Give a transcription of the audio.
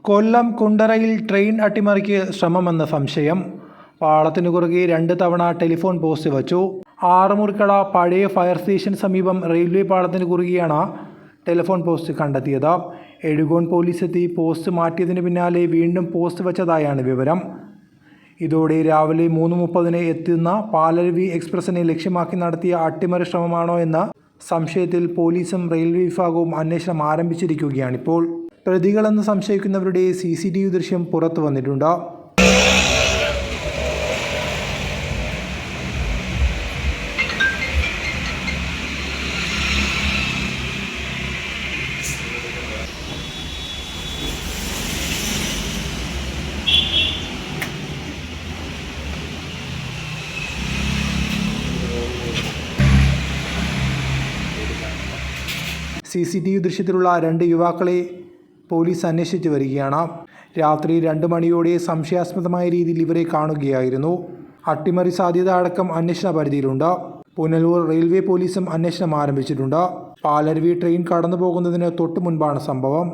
കൊല്ലം കുണ്ടറയിൽ train അട്ടിമറിക്ക് ശ്രമമെന്ന സംശയം. പാളത്തിനു കുറുകെ 2 തവണ ടെലിഫോൺ പോസ്റ്റ് വച്ചു. ആറമുറിക്കട പഴയ ഫയർ സ്റ്റേഷന് സമീപം റെയിൽവേ പാളത്തിനു കുറുകെയാണ് ടെലിഫോൺ പോസ്റ്റ് കണ്ടെത്തിയത്. എഴുകോൺ പോലീസ് എത്തി പോസ്റ്റ് മാറ്റിയതിന് പിന്നാലെ വീണ്ടും പോസ്റ്റ് വച്ചതായാണ് വിവരം. ഇതോടെ രാവിലെ 3:30 എത്തുന്ന പാലരുവി എക്സ്പ്രസിനെ ലക്ഷ്യമാക്കി നടത്തിയ അട്ടിമറി ശ്രമമാണോ എന്ന സംശയത്തിൽ പോലീസും റെയിൽവേ വിഭാഗവും അന്വേഷണം ആരംഭിച്ചിരിക്കുകയാണിപ്പോൾ. പ്രതികളെന്ന് സംശയിക്കുന്നവരുടെ CCTV ദൃശ്യം പുറത്തു വന്നിട്ടുണ്ട്. CCTV ദൃശ്യത്തിലുള്ള 2 യുവാക്കളെ പോലീസ് അന്വേഷിച്ചു വരികയാണ്. രാത്രി 2 മണിയോടെ സംശയാസ്പദമായ രീതിയിൽ ഇവരെ കാണുകയായിരുന്നു. അട്ടിമറി സാധ്യത അടക്കം അന്വേഷണ പരിധിയിലുണ്ട്. പുനലൂർ റെയിൽവേ പോലീസും അന്വേഷണം ആരംഭിച്ചിട്ടുണ്ട്. പാലരുവി ട്രെയിൻ കടന്നു പോകുന്നതിന് തൊട്ടു മുൻപാണ് സംഭവം.